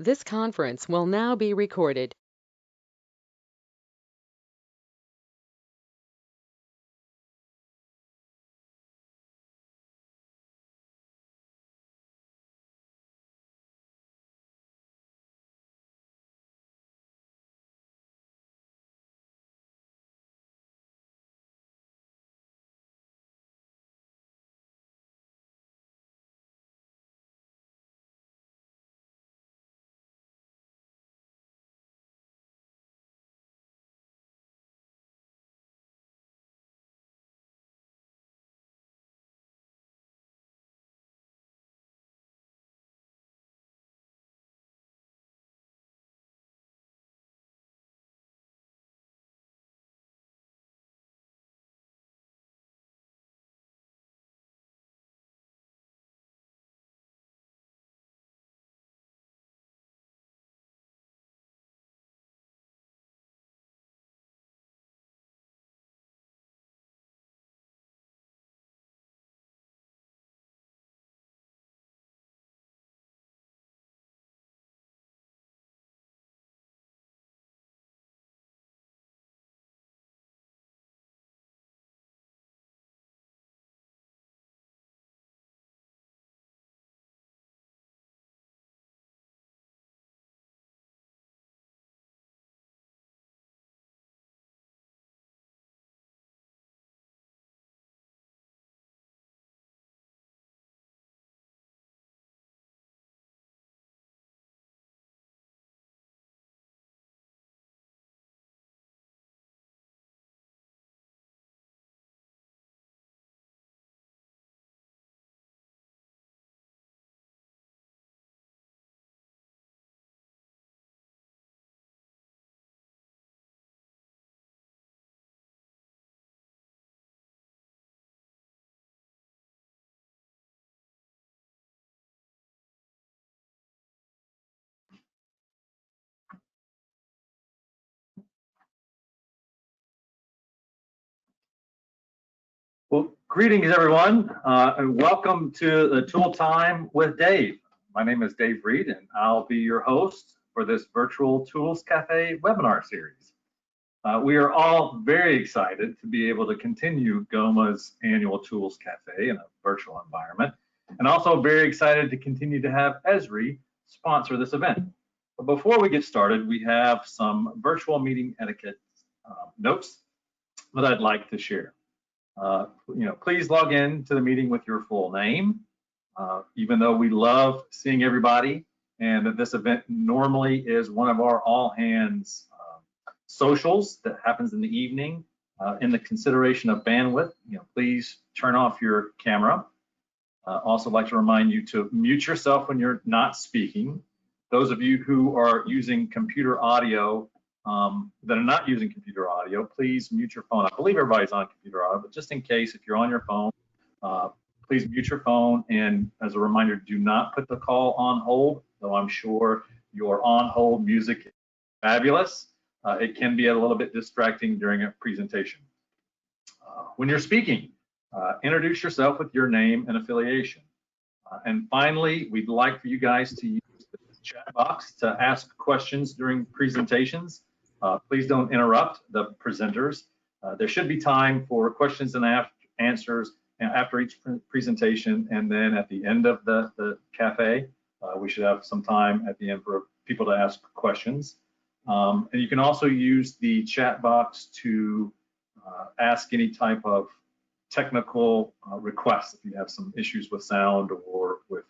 This conference will now be recorded. Well, greetings everyone, and welcome to the Tool Time with Dave. My name is Dave Reed, and I'll be your host for this virtual Tools Cafe webinar series. We are all very excited to be able to continue GOMA's annual Tools Cafe in a virtual environment, and also very excited to continue to have Esri sponsor this event. But before we get started, we have some virtual meeting etiquette notes that I'd like to share. Please log in to the meeting with your full name. Even though we love seeing everybody, and this event normally is one of our all hands socials that happens in the evening. In the consideration of bandwidth, please turn off your camera. Also like to remind you to mute yourself when you're not speaking. Those of you who are using computer audio that are not using computer audio, please mute your phone. I believe everybody's on computer audio, but just in case, if you're on your phone, please mute your phone. And as a reminder, do not put the call on hold, though I'm sure your on hold music is fabulous. It can be a little bit distracting during a presentation. When you're speaking, introduce yourself with your name and affiliation. And finally, we'd like for you guys to use the chat box to ask questions during presentations. Please don't interrupt the presenters. There should be time for questions and answers after each presentation, and then at the end of the cafe, we should have some time at the end for people to ask questions. And you can also use the chat box to ask any type of technical requests. If you have some issues with sound or with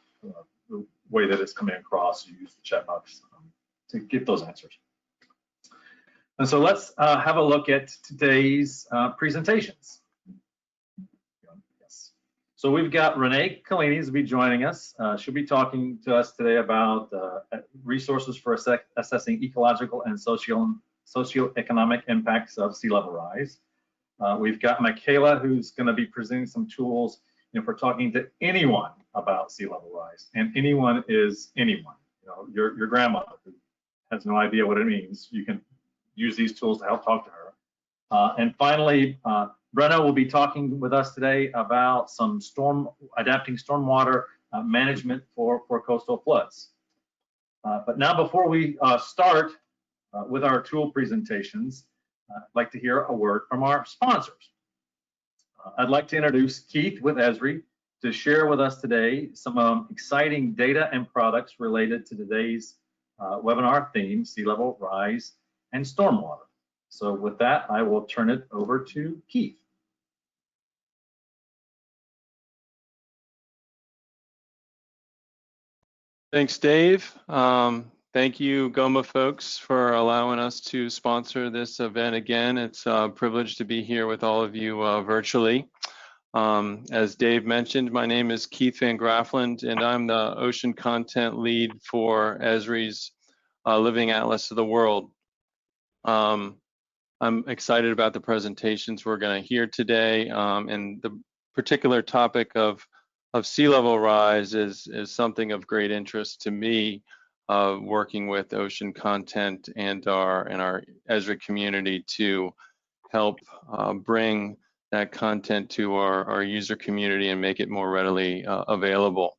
the way that it's coming across, you use the chat box to get those answers. And so let's have a look at today's presentations. Yes. So we've got Renee Kalini will be joining us. She'll be talking to us today about resources for assessing ecological and socioeconomic impacts of sea level rise. We've got Michaela, who's going to be presenting some tools for talking to anyone about sea level rise, and anyone is anyone. Your grandmother who has no idea what it means, you can use these tools to help talk to her. And finally, Brenna will be talking with us today about some adapting stormwater management for coastal floods. But now before we start with our tool presentations, I'd like to hear a word from our sponsors. I'd like to introduce Keith with Esri to share with us today some exciting data and products related to today's webinar theme, sea level rise and stormwater. So with that, I will turn it over to Keith. Thanks, Dave. Thank you, GOMA folks, for allowing us to sponsor this event again. It's a privilege to be here with all of you virtually. As Dave mentioned, my name is Keith Van Graafland, and I'm the Ocean Content Lead for Esri's Living Atlas of the World. I'm excited about the presentations we're going to hear today, and the particular topic of sea level rise is something of great interest to me, working with ocean content and our Esri community to help bring that content to our user community and make it more readily available.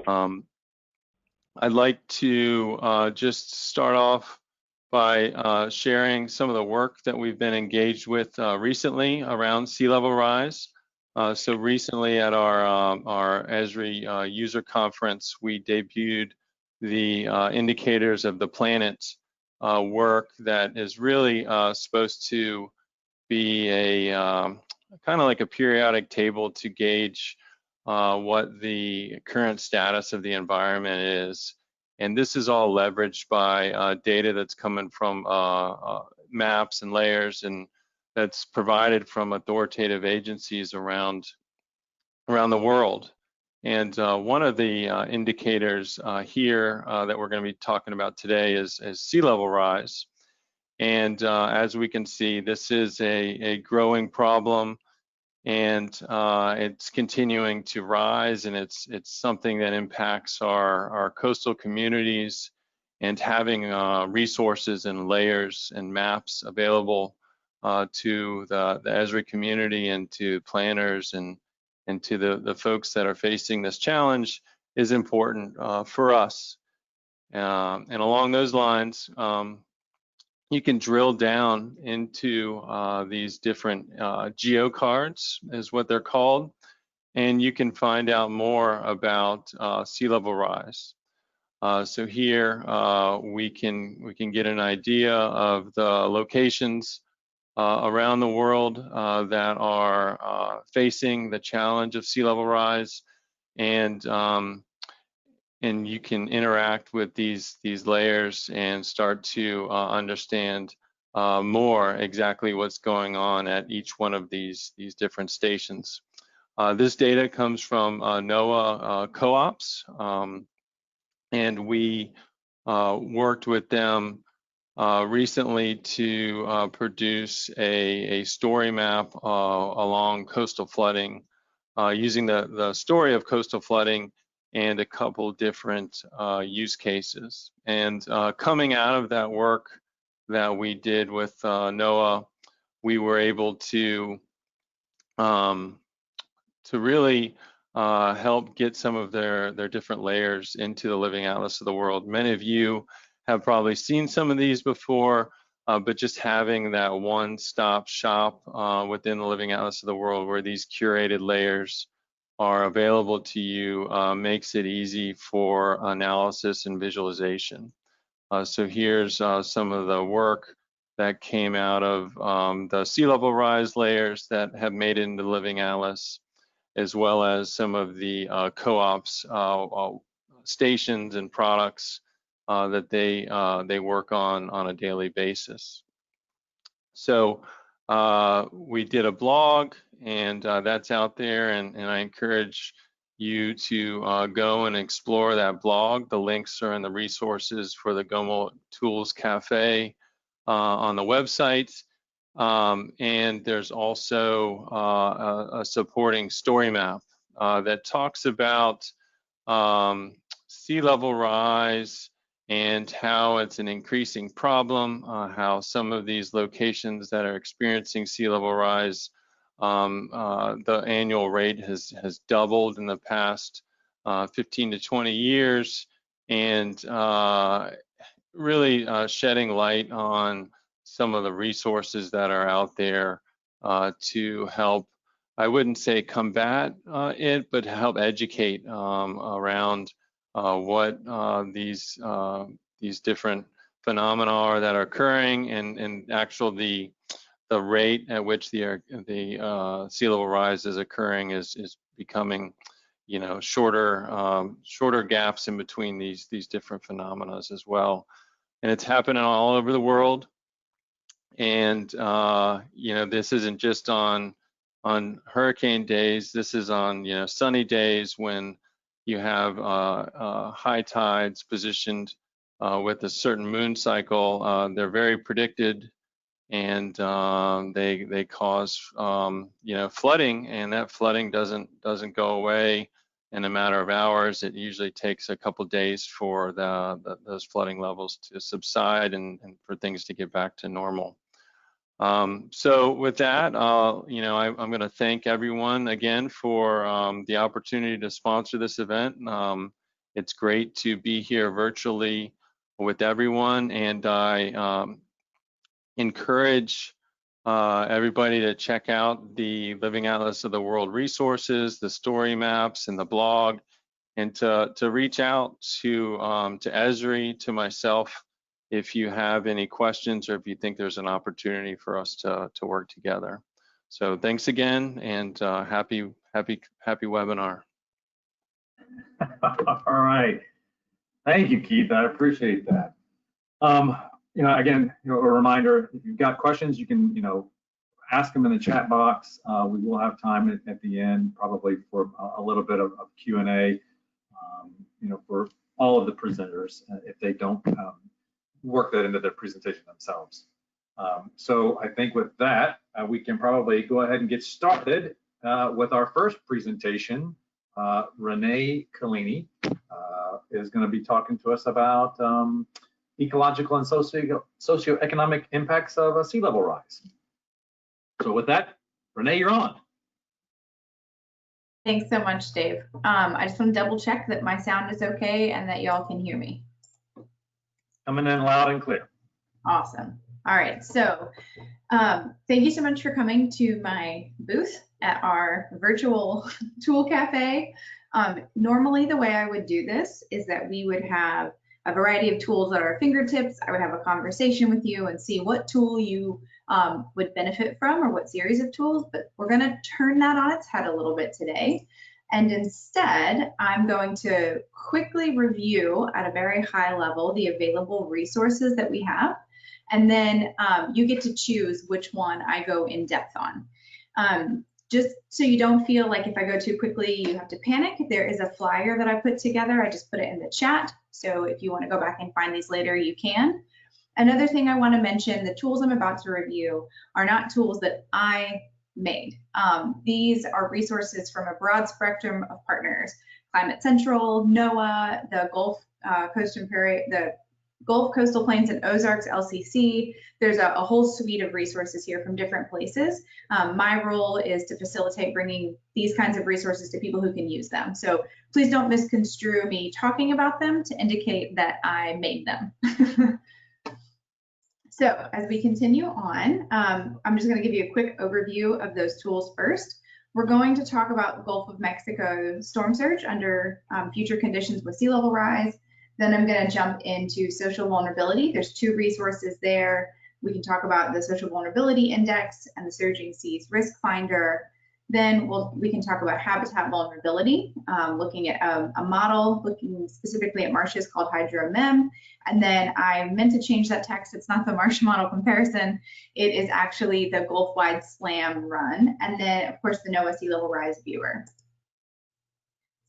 I'd like to just start off by sharing some of the work that we've been engaged with recently around sea level rise. So recently at our Esri user conference, we debuted the indicators of the planet work that is really supposed to be a kind of like a periodic table to gauge what the current status of the environment is. And this is all leveraged by data that's coming from maps and layers, and that's provided from authoritative agencies around the world. And one of the indicators here that we're going to be talking about today is sea level rise. And as we can see, this is a growing problem, and it's continuing to rise, and it's something that impacts our coastal communities, and having resources and layers and maps available to the Esri community and to planners and to the folks that are facing this challenge is important for us. And along those lines, you can drill down into these different geocards, is what they're called, and you can find out more about sea level rise. So here we can get an idea of the locations around the world that are facing the challenge of sea level rise, and you can interact with these layers and start to understand more exactly what's going on at each one of these different stations. This data comes from NOAA co-ops, and we worked with them recently to produce a story map along coastal flooding, using the story of coastal flooding and a couple different use cases. And coming out of that work that we did with NOAA, we were able to really help get some of their different layers into the Living Atlas of the World. Many of you have probably seen some of these before, but just having that one-stop shop within the Living Atlas of the World where these curated layers are available to you makes it easy for analysis and visualization. So here's some of the work that came out of the sea level rise layers that have made it into the Living Atlas, as well as some of the co-ops stations and products that they work on a daily basis. So we did a blog, and that's out there, and I encourage you to go and explore that blog. The links are in the resources for the GOMA Tools Cafe on the website, and there's also a supporting story map that talks about sea level rise and how it's an increasing problem, how some of these locations that are experiencing sea level rise, the annual rate has doubled in the past 15 to 20 years, and really shedding light on some of the resources that are out there to help, I wouldn't say combat it, but help educate around what these different phenomena are that are occurring, and actually the rate at which the sea level rise is occurring is becoming, you know, shorter gaps in between these different phenomena as well. And it's happening all over the world. And you know, this isn't just on hurricane days. This is on, you know, sunny days when you have high tides positioned with a certain moon cycle. They're very predicted, and they cause you know, flooding, and that flooding doesn't go away in a matter of hours. It usually takes a couple days for those flooding levels to subside and for things to get back to normal. So with that, you know, I'm going to thank everyone again for the opportunity to sponsor this event. It's great to be here virtually with everyone, and I encourage everybody to check out the Living Atlas of the World resources, the story maps, and the blog, and to reach out to Esri, to myself, if you have any questions or if you think there's an opportunity for us to work together. So thanks again, and happy webinar. All right. Thank you, Keith. I appreciate that. You know, again, you know, a reminder, if you've got questions, you can, you know, ask them in the chat box. We will have time at the end, probably for a little bit of Q&A, you know, for all of the presenters, if they don't work that into their presentation themselves. So I think with that, we can probably go ahead and get started with our first presentation. Renee Collini is going to be talking to us about ecological and socioeconomic impacts of sea level rise. So with that, Renee, you're on. Thanks so much, Dave. I just want to double check that my sound is okay and that y'all can hear me. Coming in loud and clear. Awesome. All right, so thank you so much for coming to my booth at our virtual tool cafe. Normally the way I would do this is that we would have a variety of tools at our fingertips. I would have a conversation with you and see what tool you would benefit from, or what series of tools, but we're gonna turn that on its head a little bit today. And instead, I'm going to quickly review at a very high level the available resources that we have. And then you get to choose which one I go in depth on. Just so you don't feel like if I go too quickly, you have to panic. There is a flyer that I put together. I just put it in the chat. So if you want to go back and find these later, you can. Another thing I want to mention, the tools I'm about to review are not tools that I made. These are resources from a broad spectrum of partners: Climate Central, NOAA, the Gulf Coastal Plains and Ozarks LCC. There's a whole suite of resources here from different places. My role is to facilitate bringing these kinds of resources to people who can use them. So please don't misconstrue me talking about them to indicate that I made them. So as we continue on, I'm just going to give you a quick overview of those tools first. We're going to talk about Gulf of Mexico storm surge under future conditions with sea level rise. Then I'm going to jump into social vulnerability. There's two resources there. We can talk about the social vulnerability index and the surging seas risk finder. Then we can talk about habitat vulnerability, looking at a model looking specifically at marshes called HydroMem. And then I meant to change that text. It's not the marsh model comparison. It is actually the Gulf-wide SLAM run. And then, of course, the NOAA Sea Level Rise Viewer.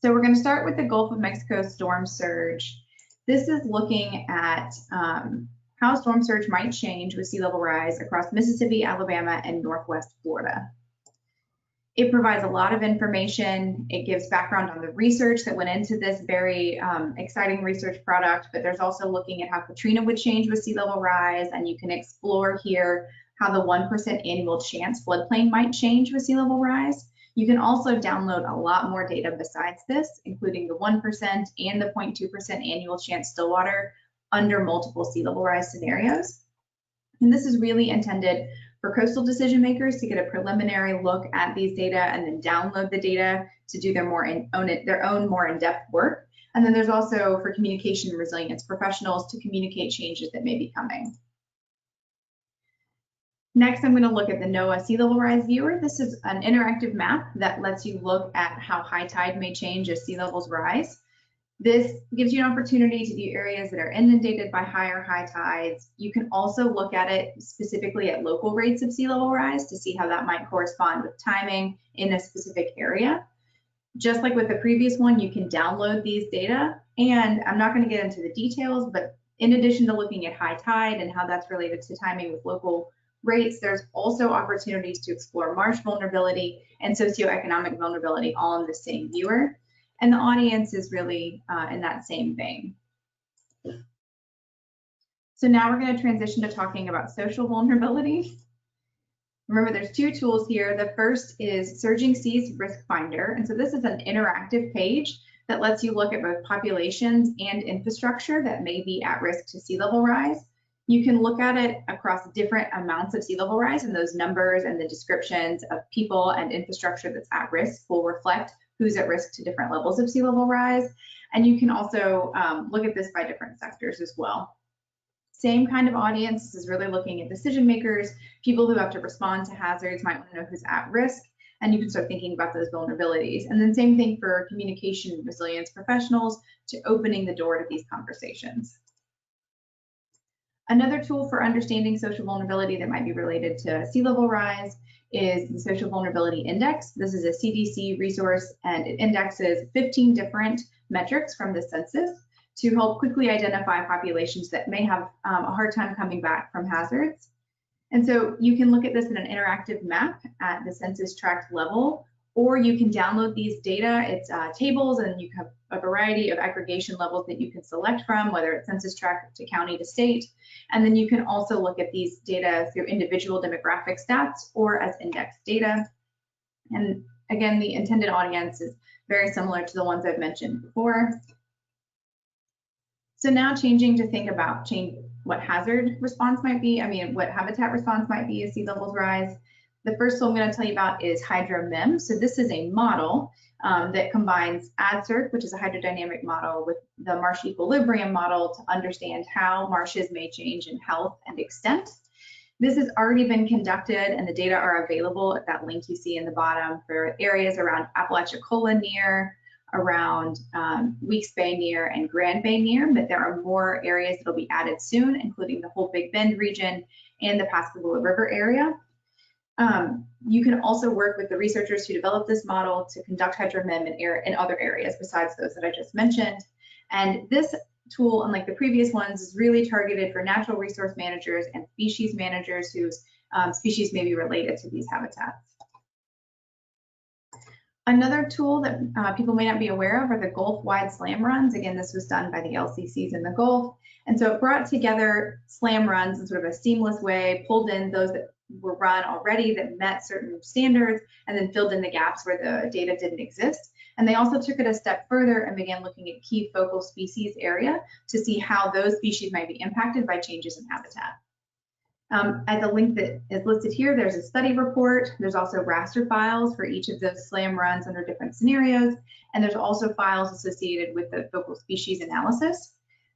So we're going to start with the Gulf of Mexico storm surge. This is looking at how storm surge might change with sea level rise across Mississippi, Alabama, and Northwest Florida. It provides a lot of information. It gives background on the research that went into this very exciting research product, but there's also looking at how Katrina would change with sea level rise, and you can explore here how the 1% annual chance floodplain might change with sea level rise. You can also download a lot more data besides this, including the 1% and the 0.2% annual chance stillwater under multiple sea level rise scenarios. And this is really intended for coastal decision makers to get a preliminary look at these data and then download the data to do their own more in-depth work. And then there's also for communication and resilience professionals to communicate changes that may be coming. Next, I'm going to look at the NOAA Sea Level Rise Viewer. This is an interactive map that lets you look at how high tide may change as sea levels rise. This gives you an opportunity to view areas that are inundated by high or high tides. You can also look at it specifically at local rates of sea level rise to see how that might correspond with timing in a specific area. Just like with the previous one, you can download these data, and I'm not going to get into the details, but in addition to looking at high tide and how that's related to timing with local rates, there's also opportunities to explore marsh vulnerability and socioeconomic vulnerability all in the same viewer. And the audience is really in that same vein. So now we're going to transition to talking about social vulnerability. Remember, there's two tools here. The first is Surging Seas Risk Finder. And so this is an interactive page that lets you look at both populations and infrastructure that may be at risk to sea level rise. You can look at it across different amounts of sea level rise, and those numbers and the descriptions of people and infrastructure that's at risk will reflect who's at risk to different levels of sea level rise. And you can also look at this by different sectors as well. Same kind of audience. This is really looking at decision makers, people who have to respond to hazards, might want to know who's at risk, and you can start thinking about those vulnerabilities. And then same thing for communication and resilience professionals to opening the door to these conversations. Another tool for understanding social vulnerability that might be related to sea level rise is the Social Vulnerability Index. This is a CDC resource, and it indexes 15 different metrics from the census to help quickly identify populations that may have a hard time coming back from hazards. And so you can look at this in an interactive map at the census tract level, or you can download these data. It's tables, and you have a variety of aggregation levels that you can select from, whether it's census tract to county to state. And then you can also look at these data through individual demographic stats or as indexed data. And again, the intended audience is very similar to the ones I've mentioned before. So now changing to think about what hazard response might be, what habitat response might be as sea levels rise. The first tool I'm going to tell you about is HydroMem. So this is a model that combines AdCirc, which is a hydrodynamic model, with the marsh equilibrium model to understand how marshes may change in health and extent. This has already been conducted, and the data are available at that link you see in the bottom for areas around Apalachicola near, around Weeks Bay near, and Grand Bay near, but there are more areas that will be added soon, including the whole Big Bend region and the Pascagoula River area. You can also work with the researchers who developed this model to conduct HydroMem in other areas besides those that I just mentioned. And this tool, unlike the previous ones, is really targeted for natural resource managers and species managers whose species may be related to these habitats. Another tool that people may not be aware of are the Gulf-wide slam runs. Again, this was done by the LCCs in the Gulf. And so it brought together slam runs in sort of a seamless way, pulled in those that were run already that met certain standards, and then filled in the gaps where the data didn't exist. And they also took it a step further and began looking at key focal species area to see how those species might be impacted by changes in habitat. At the link that is listed here, there's a study report. There's also raster files for each of those slam runs under different scenarios. And there's also files associated with the focal species analysis.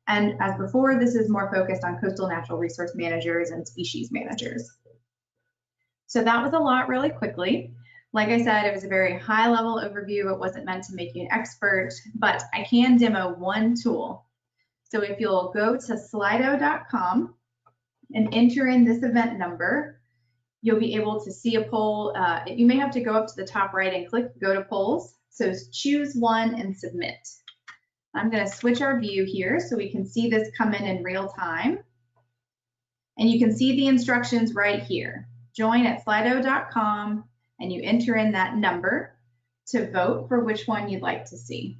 And as before, this is more focused on coastal natural resource managers and species managers. So that was a lot really quickly. Like I said, it was a very high level overview. It wasn't meant to make you an expert, but I can demo one tool. So if you'll go to slido.com and enter in this event number, you'll be able to see a poll. You may have to go up to the top right and click go to polls. So choose one and submit. I'm going to switch our view here so we can see this come in real time. And you can see the instructions right here. Join at slido.com and you enter in that number to vote for which one you'd like to see.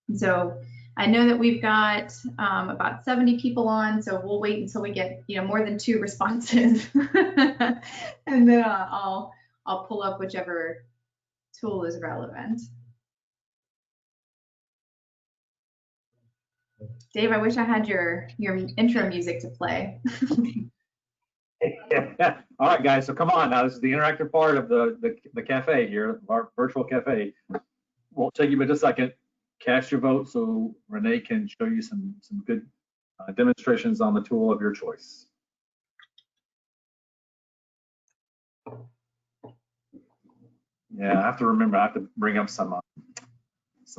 And so I know that we've got about 70 people on, so we'll wait until we get more than 2 responses, and then I'll I'll pull up whichever tool is relevant. Dave, I wish I had your intro music to play. All right, guys, so come on now. This is the interactive part of the cafe here, our virtual cafe. We'll take you but a second. Cast your vote so Renee can show you some good demonstrations on the tool of your choice. Yeah, I have to remember. I have to bring up some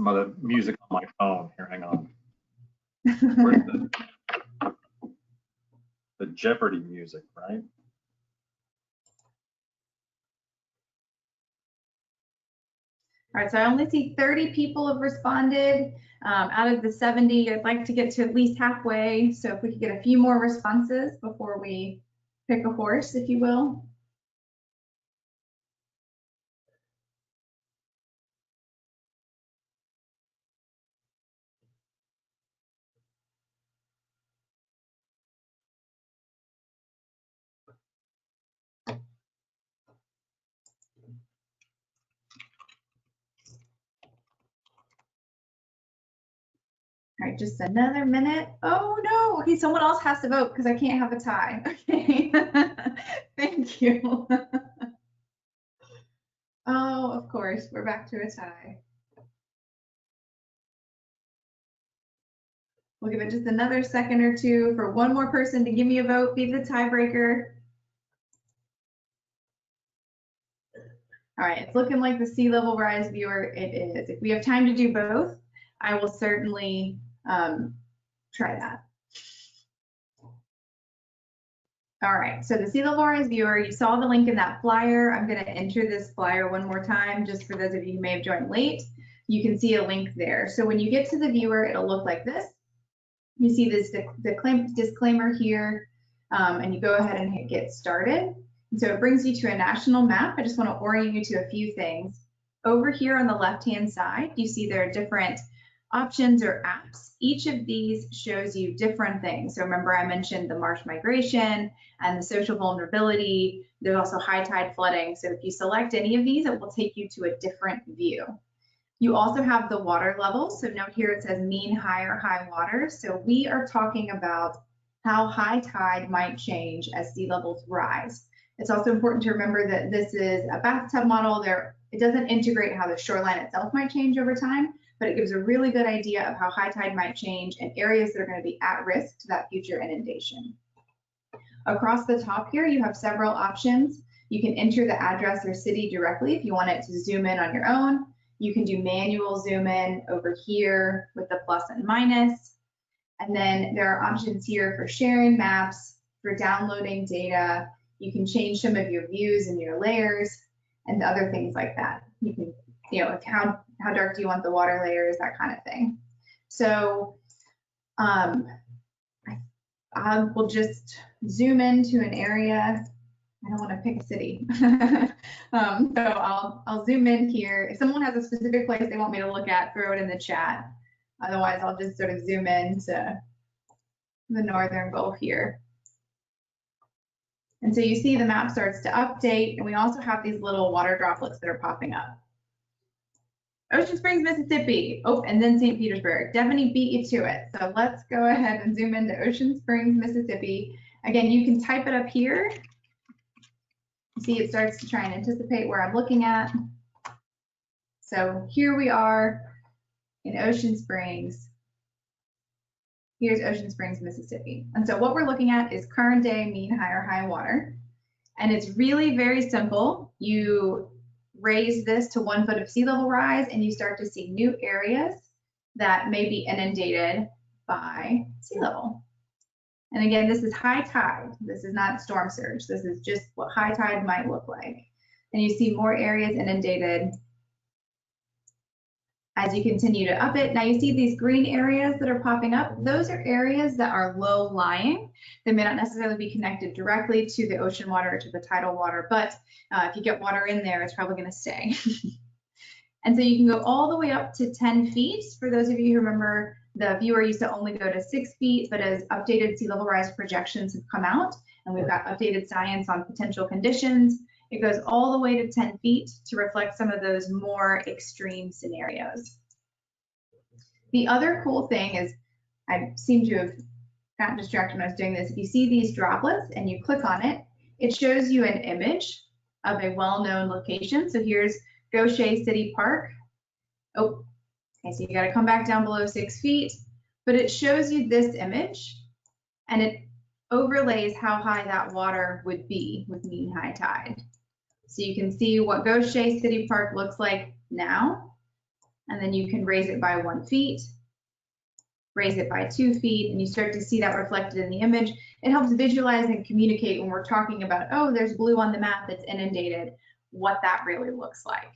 other music on my phone. Here, hang on. Where's the Jeopardy music, right? All right, so I only see 30 people have responded. Out of the 70, I'd like to get to at least halfway. So if we could get a few more responses before we pick a horse, if you will. All right, just another minute. Oh no, okay, someone else has to vote because I can't have a tie. Okay, thank you. Oh, of course, we're back to a tie. We'll give it just another second or two for one more person to give me a vote, be the tiebreaker. All right, it's looking like the sea level rise viewer it is. If we have time to do both, I will certainly try that. All right, so the sea level rise viewer, you saw the link in that flyer. I'm going to enter this flyer one more time, just for those of you who may have joined late. You can see a link there. So when you get to the viewer, it'll look like this. You see this disclaimer here, and you go ahead and hit get started. And so it brings you to a national map. I just want to orient you to a few things. Over here on the left-hand side, you see there are different options or apps. Each of these shows you different things. So remember I mentioned the marsh migration and the social vulnerability. There's also high tide flooding. So if you select any of these, it will take you to a different view. You also have the water level. So note here it says mean high or high water. So we are talking about how high tide might change as sea levels rise. It's also important to remember that this is a bathtub model. It doesn't integrate how the shoreline itself might change over time, but it gives a really good idea of how high tide might change and areas that are going to be at risk to that future inundation. Across the top here, you have several options. You can enter the address or city directly if you want it to zoom in on your own. You can do manual zoom in over here with the plus and minus. And then there are options here for sharing maps, for downloading data. You can change some of your views and your layers and other things like that. You can, how dark do you want the water layers, that kind of thing. So I will just zoom into an area. I don't want to pick a city. So I'll zoom in here. If someone has a specific place they want me to look at, throw it in the chat. Otherwise, I'll just sort of zoom in to the northern Gulf here. And so you see the map starts to update, and we also have these little water droplets that are popping up. Ocean Springs, Mississippi. Oh, and then St. Petersburg. Definitely beat you to it. So let's go ahead and zoom into Ocean Springs, Mississippi. Again, you can type it up here. You see it starts to try and anticipate where I'm looking at. So here we are in Ocean Springs. Here's Ocean Springs, Mississippi. And so what we're looking at is current day mean high or high water. And it's really very simple. You raise this to 1 foot of sea level rise and you start to see new areas that may be inundated by sea level. And again, this is high tide. This is not storm surge. This is just what high tide might look like. And you see more areas inundated as you continue to up it. Now you see these green areas that are popping up. Those are areas that are low lying. They may not necessarily be connected directly to the ocean water or to the tidal water, but if you get water in there, it's probably going to stay. And so you can go all the way up to 10 feet. For those of you who remember, the viewer used to only go to 6 feet, but as updated sea level rise projections have come out, and we've got updated science on potential conditions, It goes all the way to 10 feet to reflect some of those more extreme scenarios. The other cool thing is, I seem to have gotten distracted when I was doing this. If you see these droplets and you click on it, it shows you an image of a well-known location. So here's Gaucher City Park. Oh, okay, so you got to come back down below 6 feet, but it shows you this image and it overlays how high that water would be with mean high tide. So you can see what Gaucher City Park looks like now, and then you can raise it by 1 feet, raise it by 2 feet, and you start to see that reflected in the image. It helps visualize and communicate when we're talking about, oh, there's blue on the map that's inundated, what that really looks like.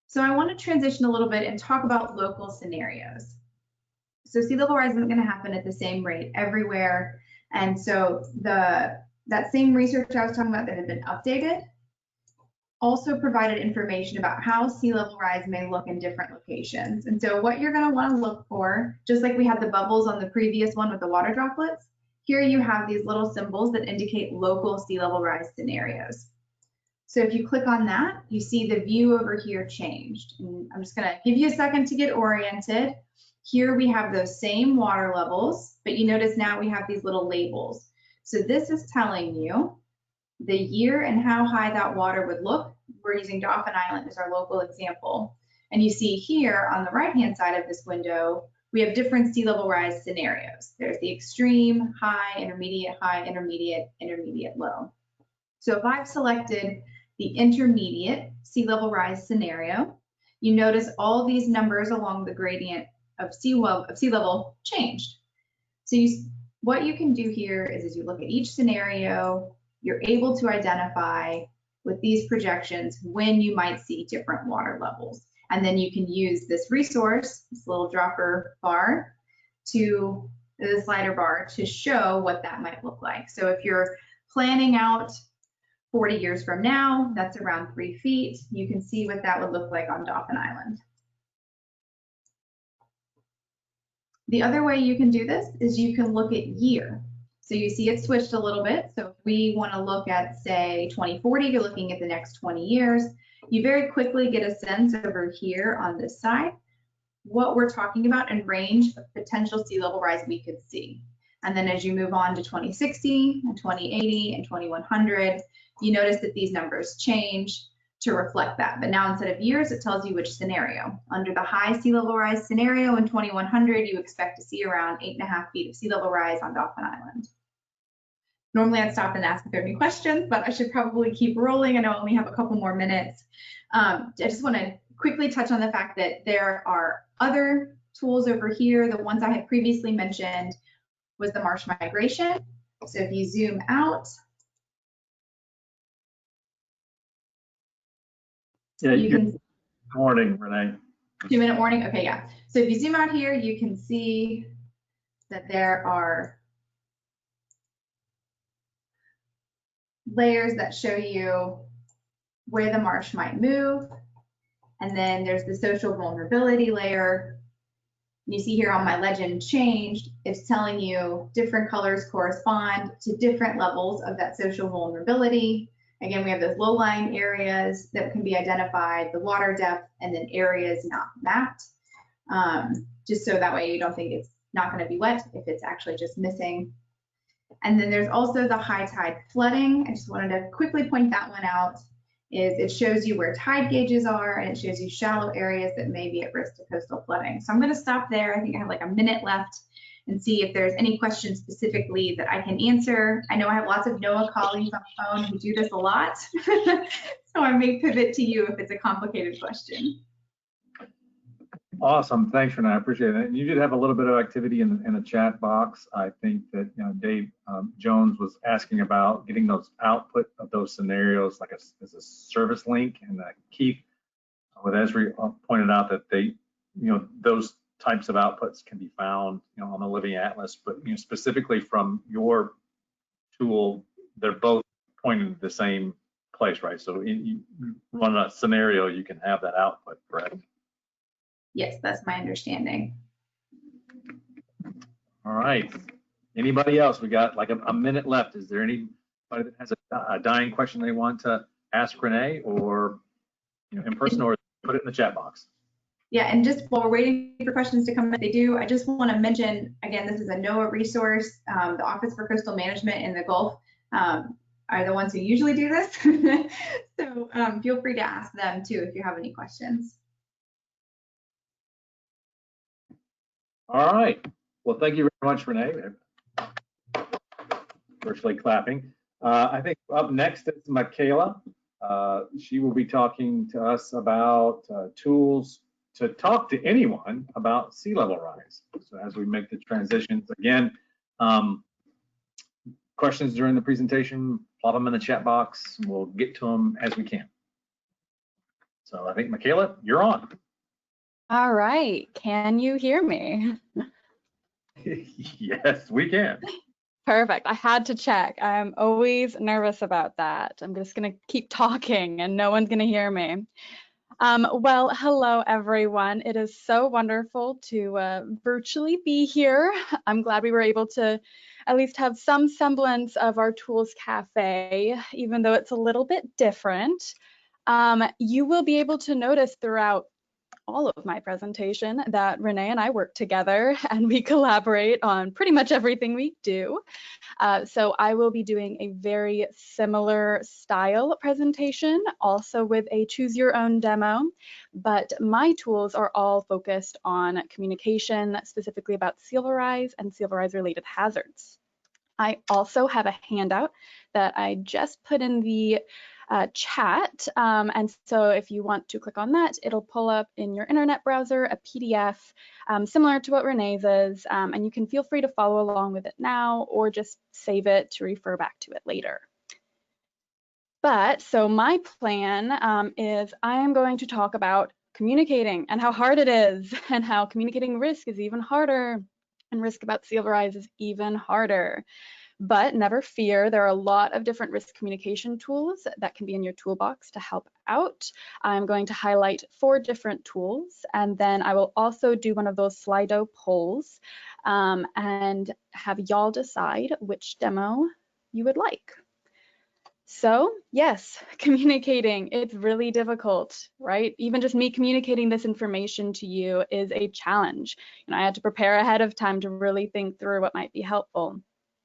So I want to transition a little bit and talk about local scenarios. So sea level rise isn't going to happen at the same rate everywhere. And so that same research I was talking about that had been updated also provided information about how sea level rise may look in different locations. And so what you're going to want to look for, just like we had the bubbles on the previous one with the water droplets, here you have these little symbols that indicate local sea level rise scenarios. So if you click on that, you see the view over here changed. And I'm just going to give you a second to get oriented. Here we have those same water levels, but you notice now we have these little labels. So this is telling you the year and how high that water would look. We're using Dauphin Island as our local example. And you see here on the right-hand side of this window, we have different sea level rise scenarios. There's the extreme, high, intermediate, intermediate, low. So if I've selected the intermediate sea level rise scenario, you notice all these numbers along the gradient of sea level changed. So what you can do here is as you look at each scenario, you're able to identify with these projections when you might see different water levels. And then you can use this resource, this little dropper bar, to the slider bar to show what that might look like. So if you're planning out 40 years from now, that's around 3 feet. You can see what that would look like on Dauphin Island. The other way you can do this is you can look at year. So you see it switched a little bit. So if we want to look at, say, 2040, you're looking at the next 20 years, you very quickly get a sense over here on this side what we're talking about and range of potential sea level rise we could see. And then as you move on to 2060 and 2080 and 2100, you notice that these numbers change to reflect that. But now instead of years, it tells you which scenario. Under the high sea level rise scenario in 2100, you expect to see around 8.5 feet of sea level rise on Dauphin Island. Normally I'd stop and ask if there are any questions, but I should probably keep rolling. I know I only have a couple more minutes. I just want to quickly touch on the fact that there are other tools over here. The ones I had previously mentioned was the marsh migration. So if you zoom out, you can. Warning, Renee. 2-minute warning. Okay, yeah. So if you zoom out here, you can see that there are layers that show you where the marsh might move. And then there's the social vulnerability layer. You see here on my legend changed, it's telling you different colors correspond to different levels of that social vulnerability. Again, we have those low-lying areas that can be identified, the water depth, and then areas not mapped. Just so that way you don't think it's not going to be wet if it's actually just missing. And then there's also the high tide flooding. I just wanted to quickly point that one out. Is it shows you where tide gauges are, and it shows you shallow areas that may be at risk to coastal flooding. So I'm going to stop there. I think I have like a minute left and see if there's any questions specifically that I can answer. I know I have lots of NOAA colleagues on the phone who do this a lot, so I may pivot to you if it's a complicated question. Awesome, thanks, Renee. I appreciate it. And you did have a little bit of activity in the chat box. I think that Dave Jones was asking about getting those output of those scenarios like as a service link, and Keith with Esri pointed out that they, those types of outputs can be found, on the Living Atlas, but specifically from your tool, they're both pointing to the same place, right? So you run a scenario, you can have that output, correct? Yes, that's my understanding. All right. Anybody else? We got like a minute left. Is there anybody anybody that has a dying question they want to ask Renee, or in person, or put it in the chat box. Yeah, and just while we're waiting for questions to come in, if they do, I just want to mention, again, this is a NOAA resource. The Office for Coastal Management in the Gulf are the ones who usually do this. So feel free to ask them too if you have any questions. All right. Well, thank you very much, Renee. Virtually clapping. I think up next is Michaela. She will be talking to us about tools to talk to anyone about sea level rise. So as we make the transitions, again, questions during the presentation, plop them in the chat box. We'll get to them as we can. So I think, Michaela, you're on. All right, can you hear me? Yes, we can. Perfect, I had to check. I'm always nervous about that. I'm just gonna keep talking and no one's gonna hear me. Well, hello everyone. It is so wonderful to virtually be here. I'm glad we were able to at least have some semblance of our Tools Cafe, even though it's a little bit different. You will be able to notice throughout all of my presentation that Renee and I work together and we collaborate on pretty much everything we do. So I will be doing a very similar style presentation, also with a choose your own demo, but my tools are all focused on communication, specifically about sea level rise and sea level rise related hazards. I also have a handout that I just put in the chat, and so if you want to click on that, it'll pull up in your internet browser a PDF similar to what Renee's is, and you can feel free to follow along with it now or just save it to refer back to it later. But so my plan is I am going to talk about communicating and how hard it is, and how communicating risk is even harder, and risk about sea level rise is even harder. But never fear, there are a lot of different risk communication tools that can be in your toolbox to help out. I'm going to highlight 4 different tools, and then I will also do one of those Slido polls and have y'all decide which demo you would like. So yes, communicating, it's really difficult, right? Even just me communicating this information to you is a challenge. I had to prepare ahead of time to really think through what might be helpful.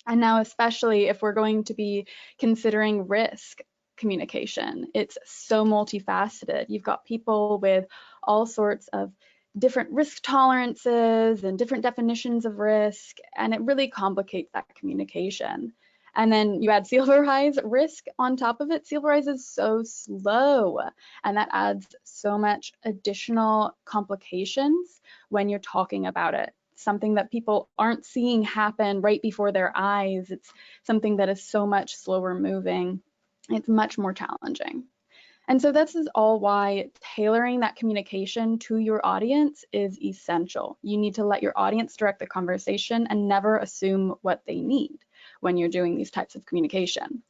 And now, especially if we're going to be considering risk communication, it's so multifaceted. You've got people with all sorts of different risk tolerances and different definitions of risk, and it really complicates that communication. And then you add sea level rise risk on top of it. Sea level rise is so slow, and that adds so much additional complications when you're talking about it. Something that people aren't seeing happen right before their eyes. It's something that is so much slower moving. It's much more challenging. And so this is all why tailoring that communication to your audience is essential. You need to let your audience direct the conversation and never assume what they need when you're doing these types of communication.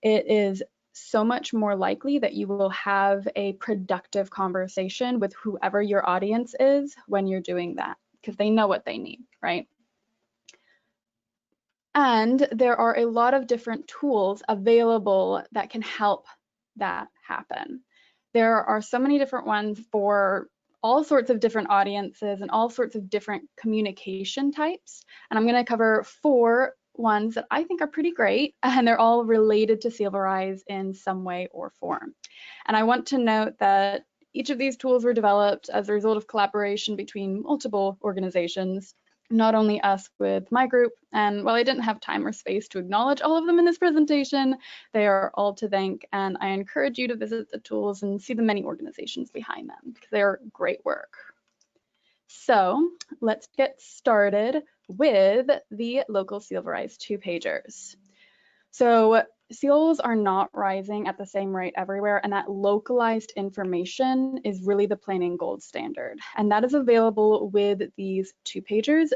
It is so much more likely that you will have a productive conversation with whoever your audience is when you're doing that, because they know what they need, right? And there are a lot of different tools available that can help that happen. There are so many different ones for all sorts of different audiences and all sorts of different communication types. And I'm going to cover 4 ones that I think are pretty great, and they're all related to sea level rise in some way or form. And I want to note that each of these tools were developed as a result of collaboration between multiple organizations, not only us with my group. And while I didn't have time or space to acknowledge all of them in this presentation, they are all to thank, and I encourage you to visit the tools and see the many organizations behind them, because they're great work. So let's get started with the local sea level rise 2-pagers. So sea levels are not rising at the same rate everywhere, and that localized information is really the plain and gold standard. And that is available with these 2-pagers.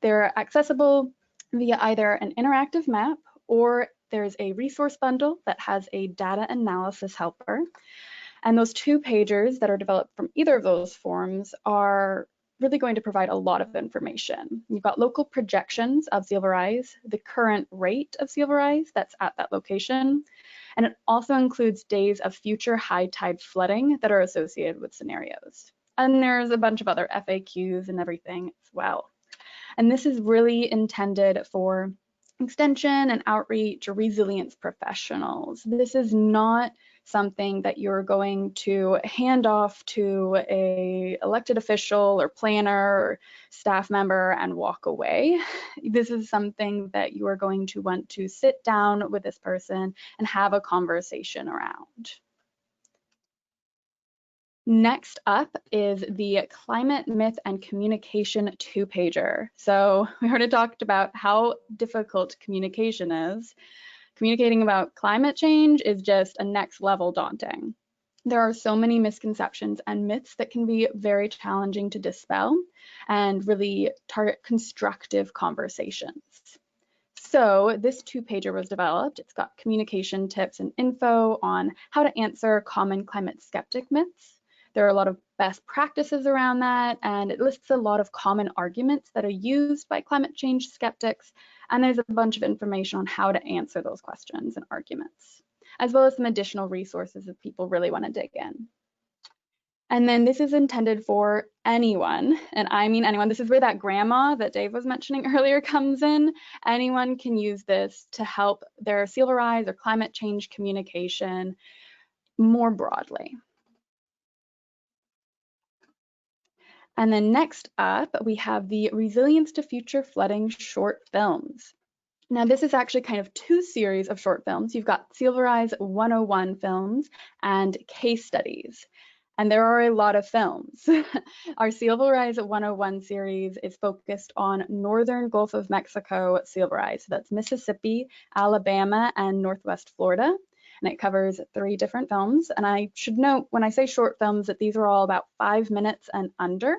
They're accessible via either an interactive map, or there's a resource bundle that has a data analysis helper. And those 2-pagers that are developed from either of those forms are really going to provide a lot of information. You've got local projections of sea level rise, the current rate of sea level rise that's at that location, and it also includes days of future high tide flooding that are associated with scenarios. And there's a bunch of other FAQs and everything as well. And this is really intended for extension and outreach or resilience professionals. This is not something that you're going to hand off to a elected official or planner or staff member and walk away. This is something that you are going to want to sit down with this person and have a conversation around. Next up is the Climate Myth and Communication 2-pager. So we already talked about how difficult communication is. Communicating about climate change is just a next level daunting. There are so many misconceptions and myths that can be very challenging to dispel and really target constructive conversations. So this 2-pager was developed. It's got communication tips and info on how to answer common climate skeptic myths. There are a lot of best practices around that, and it lists a lot of common arguments that are used by climate change skeptics, and there's a bunch of information on how to answer those questions and arguments, as well as some additional resources if people really want to dig in. And then this is intended for anyone, and I mean anyone. This is where that grandma that Dave was mentioning earlier comes in. Anyone can use this to help their sea level rise or climate change communication more broadly. And then next up, we have the Resilience to Future Flooding short films. Now, this is actually kind of 2 series of short films. You've got Sea Level Rise 101 films and case studies. And there are a lot of films. Our Sea Level Rise 101 series is focused on northern Gulf of Mexico sea level rise. So that's Mississippi, Alabama, and Northwest Florida. And it covers 3 different films. And I should note when I say short films that these are all about 5 minutes and under.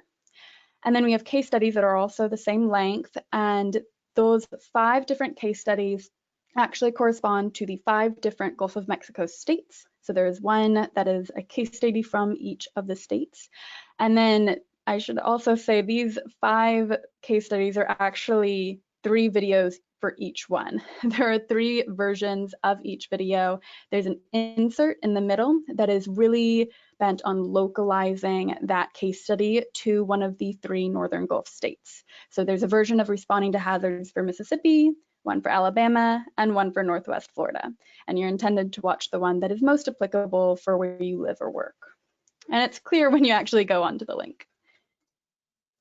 And then we have case studies that are also the same length, and those 5 different case studies actually correspond to the 5 different Gulf of Mexico states. So there's one that is a case study from each of the states. And then I should also say these 5 case studies are actually 3 videos for each one. There are 3 versions of each video. There's an insert in the middle that is really bent on localizing that case study to one of the 3 northern Gulf states. So there's a version of responding to hazards for Mississippi, one for Alabama, and one for Northwest Florida. And you're intended to watch the one that is most applicable for where you live or work. And it's clear when you actually go onto the link.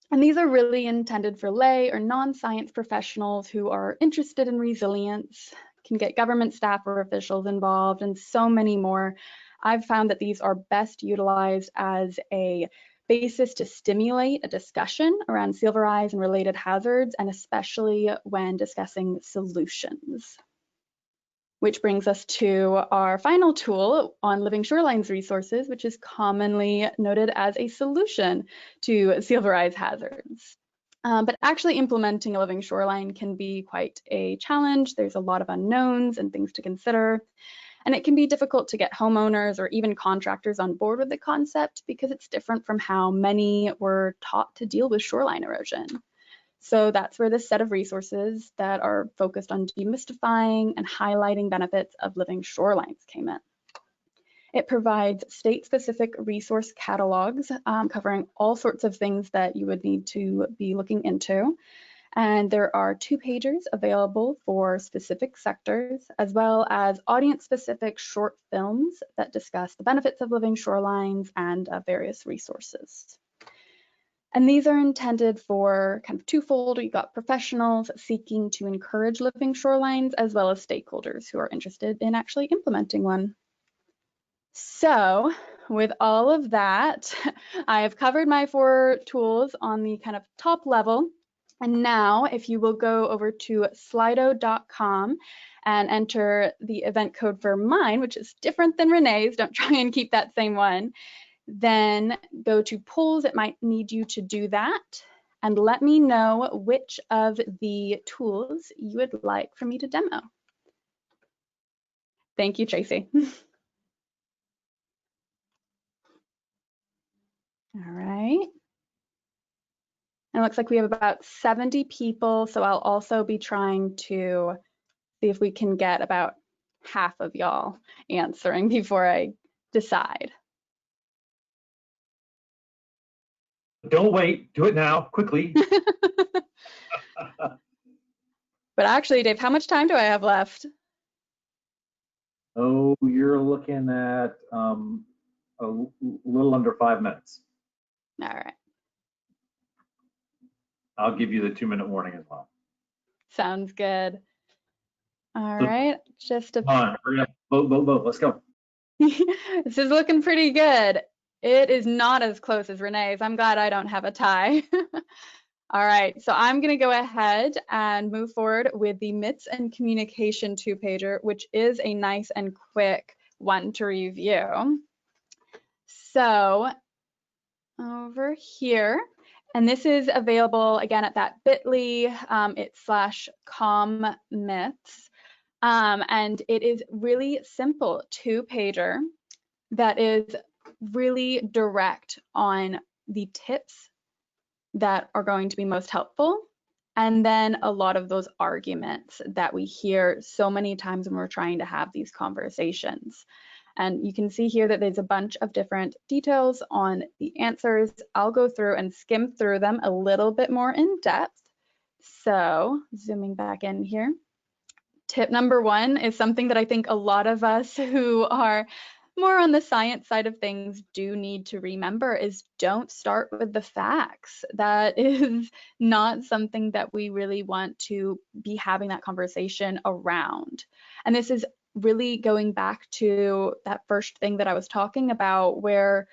And these are really intended for lay or non-science professionals who are interested in resilience, can get government staff or officials involved, and so many more. I've found that these are best utilized as a basis to stimulate a discussion around sea level rise and related hazards, and especially when discussing solutions. Which brings us to our final tool on living shorelines resources, which is commonly noted as a solution to sea level rise hazards. But actually implementing a living shoreline can be quite a challenge. There's a lot of unknowns and things to consider. And it can be difficult to get homeowners or even contractors on board with the concept because it's different from how many were taught to deal with shoreline erosion. So that's where this set of resources that are focused on demystifying and highlighting benefits of living shorelines came in. It provides state-specific resource catalogs covering all sorts of things that you would need to be looking into. And there are 2-pagers available for specific sectors, as well as audience-specific short films that discuss the benefits of living shorelines and various resources. And these are intended for kind of twofold. You've got professionals seeking to encourage living shorelines, as well as stakeholders who are interested in actually implementing one. So with all of that, I have covered my 4 tools on the kind of top level. And now if you will go over to slido.com and enter the event code for mine, which is different than Renee's, don't try and keep that same one, then go to polls. It might need you to do that. And let me know which of the tools you would like for me to demo. Thank you, Tracy. All right. And it looks like we have about 70 people, so I'll also be trying to see if we can get about half of y'all answering before I decide. Don't wait, do it now, quickly. But actually, Dave, how much time do I have left? Oh, you're looking at a little under 5 minutes. All right, I'll give you the 2-minute warning as well. sounds good. All right, just a Come on, hurry up, vote, let's go. this is looking pretty good. It is not as close as Renee's. I'm glad I don't have a tie. All right, so I'm going to go ahead and move forward with the myths and communication 2-pager, which is a nice and quick one to review. So over here, and this is available again at that bit.ly, it's /com myths. And it is really simple 2-pager that is really direct on the tips that are going to be most helpful, and then a lot of those arguments that we hear so many times when we're trying to have these conversations. And you can see here that there's a bunch of different details on the answers. I'll go through and skim through them a little bit more in depth. So zooming back in here. Tip number 1 is something that I think a lot of us who are more on the science side of things do need to remember is don't start with the facts. That is not something that we really want to be having that conversation around. And this is really going back to that first thing that I was talking about, where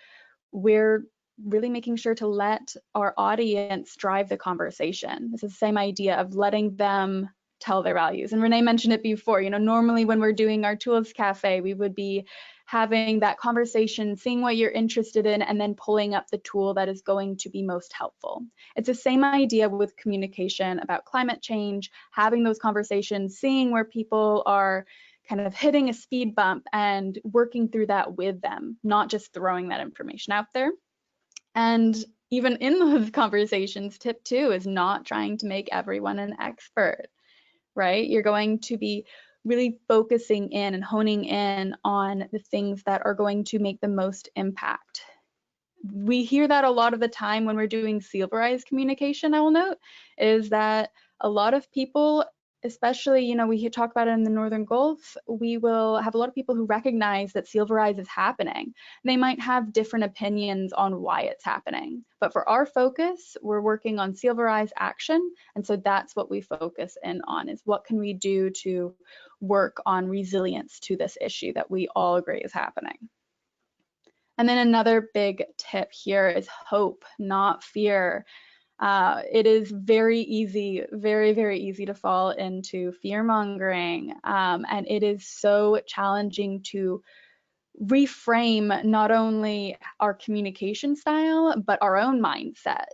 we're really making sure to let our audience drive the conversation. This is the same idea of letting them tell their values. And Renee mentioned it before, normally when we're doing our Tools Cafe, we would be having that conversation, seeing what you're interested in, and then pulling up the tool that is going to be most helpful. It's the same idea with communication about climate change, having those conversations, seeing where people are kind of hitting a speed bump and working through that with them, not just throwing that information out there. And even in those conversations, tip 2 is not trying to make everyone an expert, right? You're going to be really focusing in and honing in on the things that are going to make the most impact. We hear that a lot of the time when we're doing Silverized communication, I will note, is that a lot of people, especially, we talk about it in the Northern Gulf, we will have a lot of people who recognize that Silverized is happening. They might have different opinions on why it's happening. But for our focus, we're working on Silverized action. And so that's what we focus in on, is what can we do to work on resilience to this issue that we all agree is happening. And then another big tip here is hope, not fear. It is very easy, very, very easy to fall into fear mongering. And it is so challenging to reframe not only our communication style, but our own mindset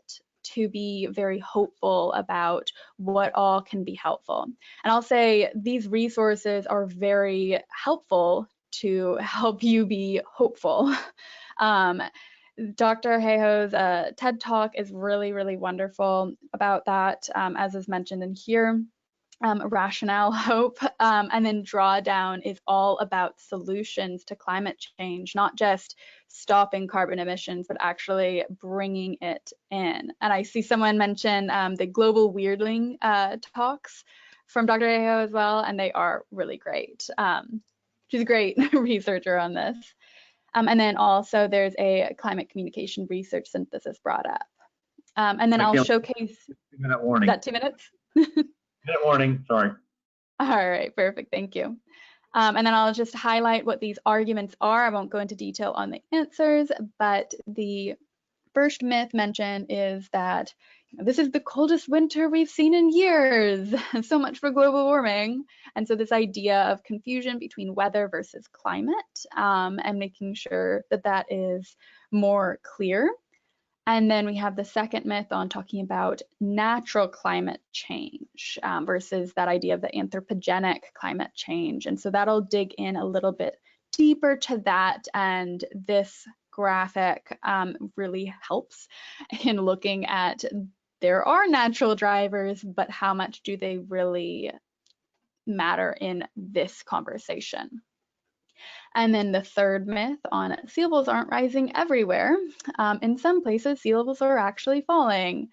to be very hopeful about what all can be helpful. And I'll say these resources are very helpful to help you be hopeful. Dr. Hayhoe's TED Talk is really, really wonderful about that, as is mentioned in here. Rationale, hope, and then drawdown is all about solutions to climate change, not just stopping carbon emissions, but actually bringing it in. And I see someone mention the global weirdling talks from Dr. Hayhoe as well, and they are really great. She's a great researcher on this. And then also there's a climate communication research synthesis brought up. And then I'll showcase. 2-minute warning. Is that 2 minutes? 2-minute warning, sorry. All right, perfect, thank you. And then I'll just highlight what these arguments are. I won't go into detail on the answers, but the first myth mentioned is that this is the coldest winter we've seen in years. So much for global warming. And so this idea of confusion between weather versus climate, and making sure that that is more clear. And then we have the second myth on talking about natural climate change versus that idea of the anthropogenic climate change. And so that'll dig in a little bit deeper to that. And this graphic really helps in looking at there are natural drivers, but how much do they really matter in this conversation? And then the third myth on sea levels aren't rising everywhere. In some places, sea levels are actually falling.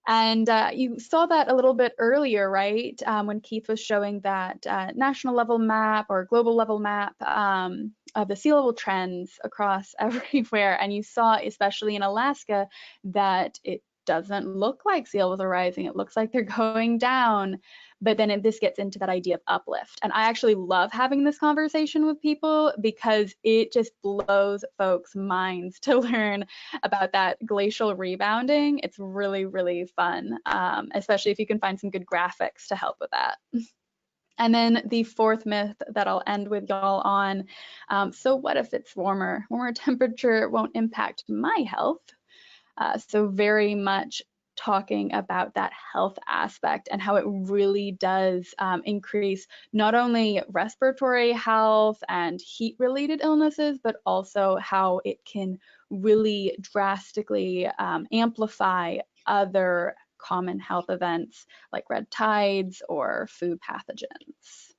And you saw that a little bit earlier, right? When Keith was showing that national level map or global level map of the sea level trends across everywhere. And you saw, especially in Alaska, that it doesn't look like sea levels are rising. It looks like they're going down. But then this gets into that idea of uplift. And I actually love having this conversation with people because it just blows folks' minds to learn about that glacial rebounding. It's really, really fun, especially if you can find some good graphics to help with that. And then the fourth myth that I'll end with y'all on, so what if it's warmer? Warmer temperature won't impact my health. So very much talking about that health aspect and how it really does increase not only respiratory health and heat-related illnesses, but also how it can really drastically amplify other common health events like red tides or food pathogens.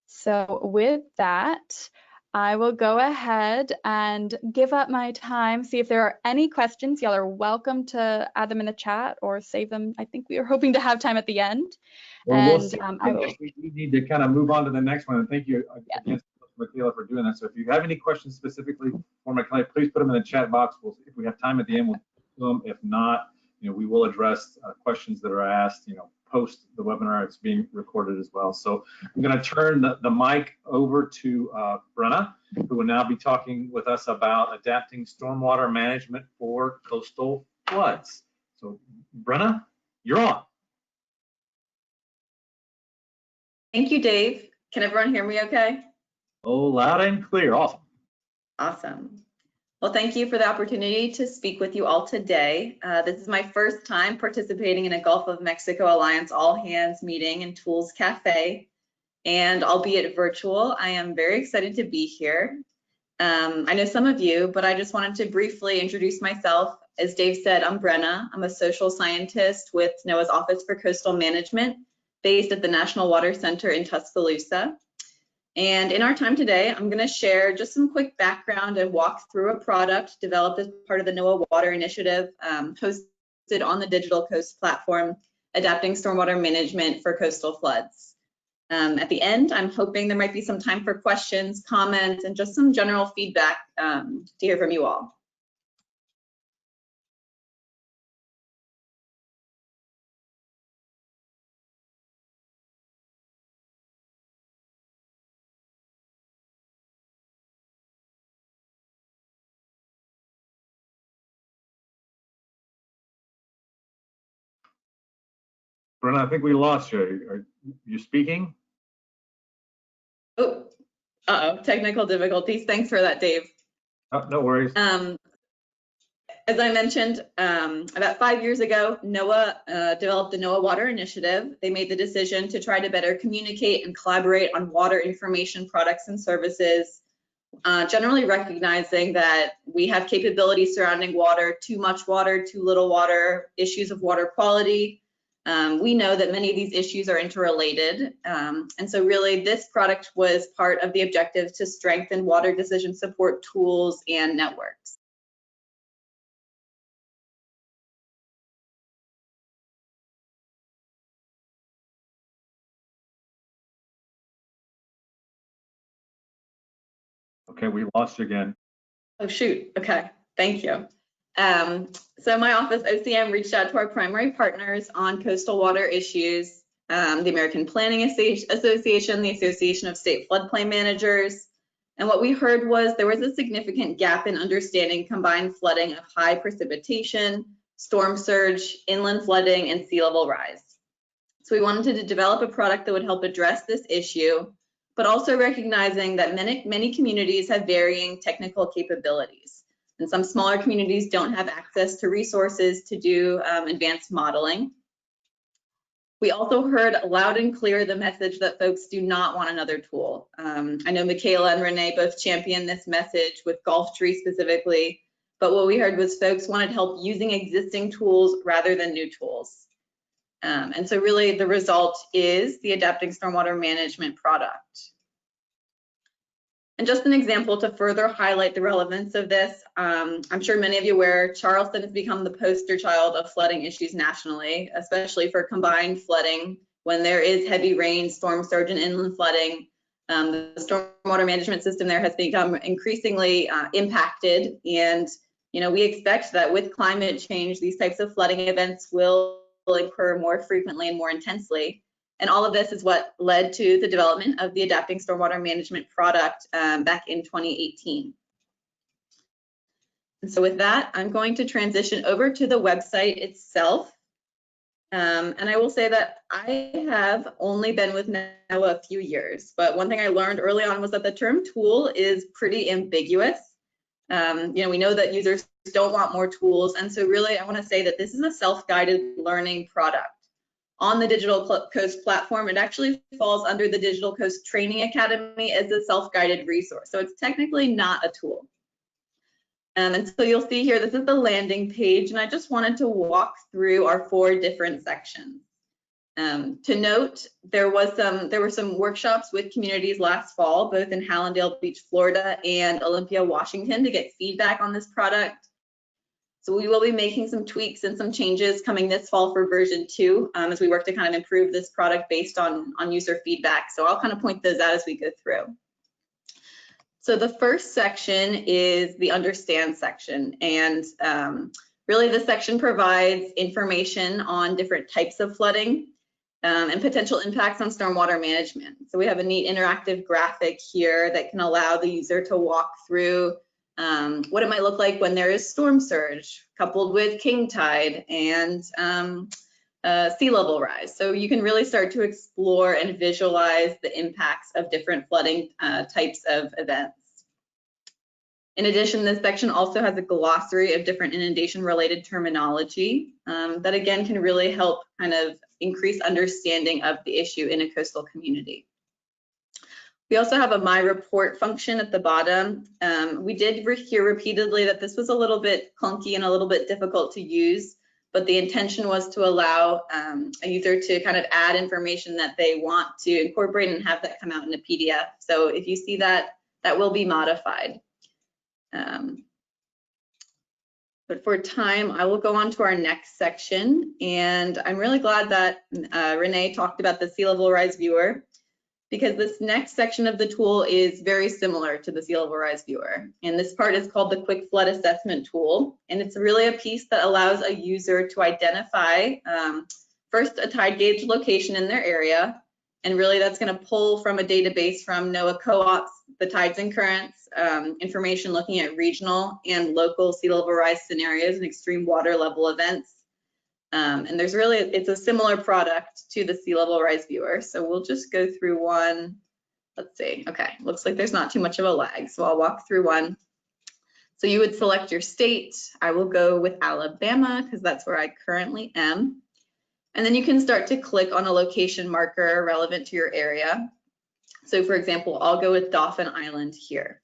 So with that, I will go ahead and give up my time, see if there are any questions. Y'all are welcome to add them in the chat or save them. I think we are hoping to have time at the end. Well, And we need to kind of move on to the next one. And thank you again, Michaela, for doing that. So if you have any questions specifically for Michaela, please put them in the chat box. If we have time at the end, we'll do them. If not, we will address questions that are asked, post the webinar. It's being recorded as well. So I'm going to turn the mic over to Brenna, who will now be talking with us about adapting stormwater management for coastal floods. So Brenna, you're on. Thank you, Dave. Can everyone hear me okay? Oh, loud and clear. Awesome. Awesome. Well, thank you for the opportunity to speak with you all today. This is my first time participating in a Gulf of Mexico Alliance all hands meeting and tools cafe. And albeit virtual, I am very excited to be here. I know some of you, but I just wanted to briefly introduce myself. As Dave said, I'm Brenna. I'm a social scientist with NOAA's Office for Coastal Management, based at the National Water Center in Tuscaloosa. And in our time today, I'm going to share just some quick background and walk through a product developed as part of the NOAA Water Initiative, hosted on the Digital Coast platform, adapting stormwater management for coastal floods. At the end, I'm hoping there might be some time for questions, comments, and just some general feedback to hear from you all. Brenna, I think we lost you. Are you speaking? Oh, technical difficulties. Thanks for that, Dave. Oh, no worries. As I mentioned, about 5 years ago, NOAA developed the NOAA Water Initiative. They made the decision to try to better communicate and collaborate on water information products and services, generally recognizing that we have capabilities surrounding water, too much water, too little water, issues of water quality. We know that many of these issues are interrelated. And so really this product was part of the objective to strengthen water decision support tools and networks. Okay, we lost you again. Oh, shoot. Okay, thank you. So my office, OCM, reached out to our primary partners on coastal water issues, the American Planning Association, the Association of State Floodplain Managers. And what we heard was there was a significant gap in understanding combined flooding of high precipitation, storm surge, inland flooding, and sea level rise. So we wanted to develop a product that would help address this issue, but also recognizing that many communities have varying technical capabilities. And some smaller communities don't have access to resources to do advanced modeling. We also heard loud and clear the message that folks do not want another tool. I know Michaela and Renee both championed this message with Gulf Tree specifically, but what we heard was folks wanted help using existing tools rather than new tools. And so really the result is the Adapting Stormwater Management product. And just an example to further highlight the relevance of this, I'm sure many of you are aware, Charleston has become the poster child of flooding issues nationally, especially for combined flooding. When there is heavy rain, storm surge, and inland flooding, the stormwater management system there has become increasingly impacted. And we expect that with climate change, these types of flooding events will occur more frequently and more intensely. And all of this is what led to the development of the Adapting Stormwater Management product back in 2018. And so with that, I'm going to transition over to the website itself. And I will say that I have only been with NOAA a few years, but one thing I learned early on was that the term tool is pretty ambiguous. We know that users don't want more tools, and so really I want to say that this is a self-guided learning product. On the Digital Coast platform, it actually falls under the Digital Coast Training Academy as a self-guided resource, so it's technically not a tool. And so you'll see here, this is the landing page, and I just wanted to walk through our 4 different sections. To note, there were some workshops with communities last fall, both in Hallandale Beach, Florida, and Olympia, Washington, to get feedback on this product. So we will be making some tweaks and some changes coming this fall for version 2 as we work to kind of improve this product based on user feedback. So I'll kind of point those out as we go through. So the first section is the understand section, and really this section provides information on different types of flooding and potential impacts on stormwater management. So we have a neat interactive graphic here that can allow the user to walk through what it might look like when there is storm surge coupled with king tide and sea level rise. So you can really start to explore and visualize the impacts of different flooding types of events. In addition, this section also has a glossary of different inundation related terminology that again can really help kind of increase understanding of the issue in a coastal community. We also have a My Report function at the bottom. We did hear repeatedly that this was a little bit clunky and a little bit difficult to use, but the intention was to allow a user to kind of add information that they want to incorporate and have that come out in a PDF. So if you see that, that will be modified. But for time, I will go on to our next section. And I'm really glad that Renee talked about the sea level rise viewer, because this next section of the tool is very similar to the sea level rise viewer. And this part is called the Quick Flood Assessment tool. And it's really a piece that allows a user to identify first a tide gauge location in their area. And really that's going to pull from a database from NOAA co-ops, the tides and currents, information looking at regional and local sea level rise scenarios and extreme water level events. And there's really, it's a similar product to the sea level rise viewer. So we'll just go through one. Let's see. Okay, looks like there's not too much of a lag. So I'll walk through one. So you would select your state. I will go with Alabama because that's where I currently am. And then you can start to click on a location marker relevant to your area. So for example, I'll go with Dauphin Island here.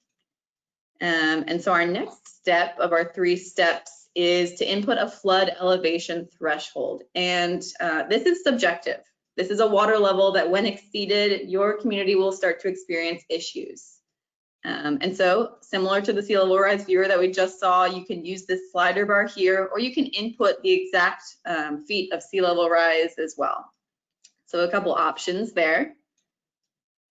And so our next step of our 3 steps is to input a flood elevation threshold. And this is subjective. This is a water level that when exceeded, your community will start to experience issues. And so similar to the sea level rise viewer that we just saw, you can use this slider bar here, or you can input the exact feet of sea level rise as well. So a couple options there.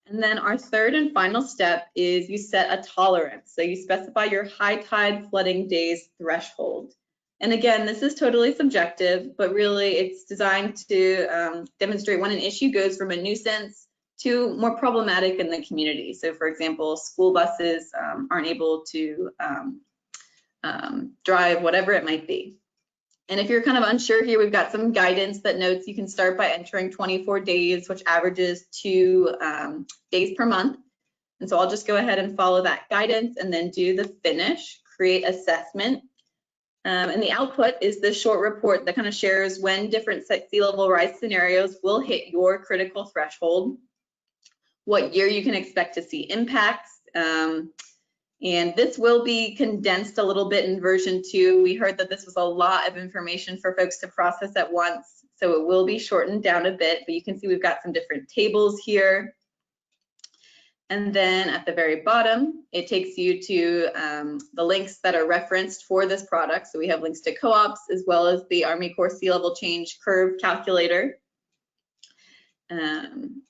And then our third and final step is you set a tolerance. So you specify your high tide flooding days threshold. And again, this is totally subjective, but really it's designed to demonstrate when an issue goes from a nuisance to more problematic in the community. So for example, school buses aren't able to drive, whatever it might be. And if you're kind of unsure here, we've got some guidance that notes you can start by entering 24 days, which averages 2 days per month. And so I'll just go ahead and follow that guidance and then do the finish, create assessment. And the output is this short report that kind of shares when different sea level rise scenarios will hit your critical threshold, what year you can expect to see impacts, And this will be condensed a little bit in version 2. We heard that this was a lot of information for folks to process at once, so it will be shortened down a bit, but you can see we've got some different tables here. And then at the very bottom, it takes you to the links that are referenced for this product. So we have links to co-ops as well as the Army Corps Sea Level Change Curve Calculator. And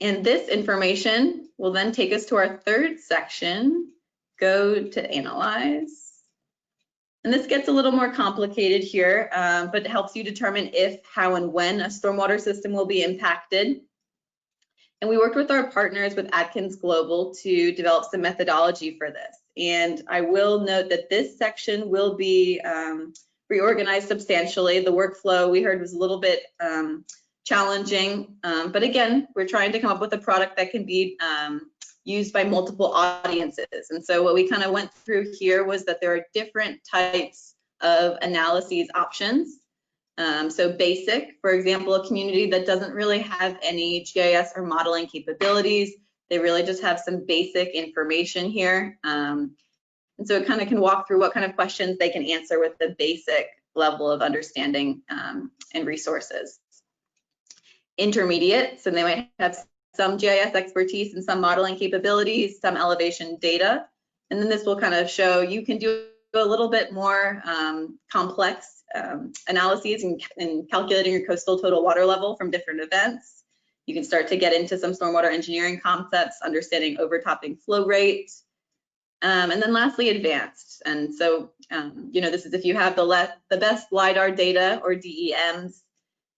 this information will then take us to our third section, go to analyze. And this gets a little more complicated here, but it helps you determine if, how, and when a stormwater system will be impacted. And we worked with our partners with Atkins Global to develop some methodology for this. And I will note that this section will be reorganized substantially. The workflow we heard was a little bit challenging, but again, we're trying to come up with a product that can be used by multiple audiences. And so what we kind of went through here was that there are different types of analyses options. So basic, for example, a community that doesn't really have any GIS or modeling capabilities. They really just have some basic information here. And so it kind of can walk through what kind of questions they can answer with the basic level of understanding and resources. Intermediate, so they might have some GIS expertise and some modeling capabilities, some elevation data. And then this will kind of show you can do a little bit more complex analyses and calculating your coastal total water level from different events. You can start to get into some stormwater engineering concepts, understanding overtopping flow rate. And then lastly, advanced. And so, you know, this is if you have the best LiDAR data or DEMs.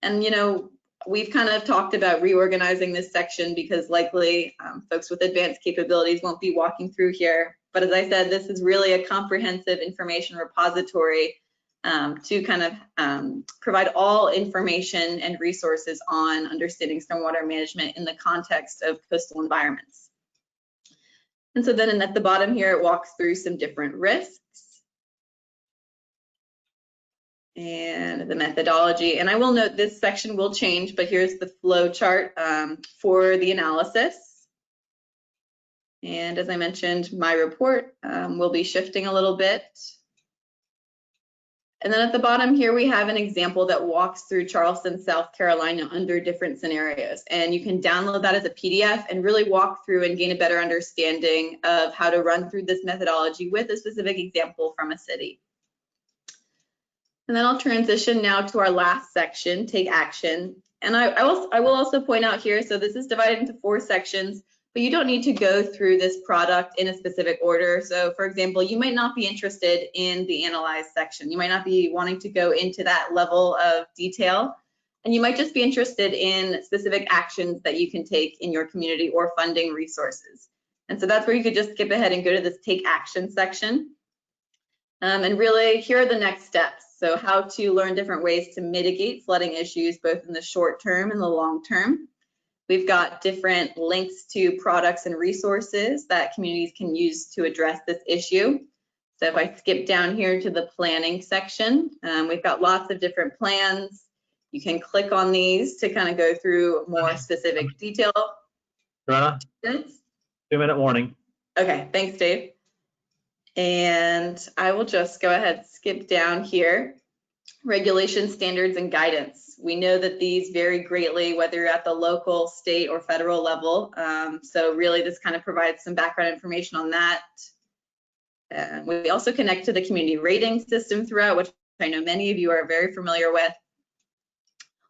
And, you know, we've kind of talked about reorganizing this section because likely folks with advanced capabilities won't be walking through here. But as I said, this is really a comprehensive information repository to kind of provide all information and resources on understanding stormwater management in the context of coastal environments. And so then at the bottom here, it walks through some different risks and the methodology. And I will note this section will change, but here's the flow chart for the analysis. And as I mentioned, my report will be shifting a little bit. And then at the bottom here, we have an example that walks through Charleston, South Carolina under different scenarios. And you can download that as a PDF and really walk through and gain a better understanding of how to run through this methodology with a specific example from a city. And then I'll transition now to our last section, take action. And I will also point out here, so this is divided into 4 sections, but you don't need to go through this product in a specific order. So for example, you might not be interested in the analyze section. You might not be wanting to go into that level of detail. And you might just be interested in specific actions that you can take in your community or funding resources. And so that's where you could just skip ahead and go to this take action section. And really, here are the next steps. So how to learn different ways to mitigate flooding issues, both in the short term and the long term. We've got different links to products and resources that communities can use to address this issue. So if I skip down here to the planning section, we've got lots of different plans. You can click on these to kind of go through more specific detail. Joanna, 2-minute warning. Okay, thanks, Dave. And I will just go ahead, skip down here. Regulations, standards, and guidance. We know that these vary greatly, whether you're at the local, state, or federal level. So really, this kind of provides some background information on that. We also connect to the community rating system throughout, which I know many of you are very familiar with.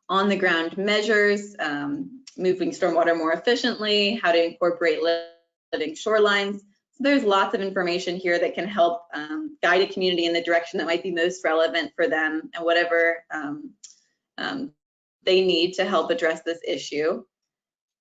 On the ground measures, moving stormwater more efficiently, how to incorporate living shorelines. So there's lots of information here that can help guide a community in the direction that might be most relevant for them and whatever they need to help address this issue.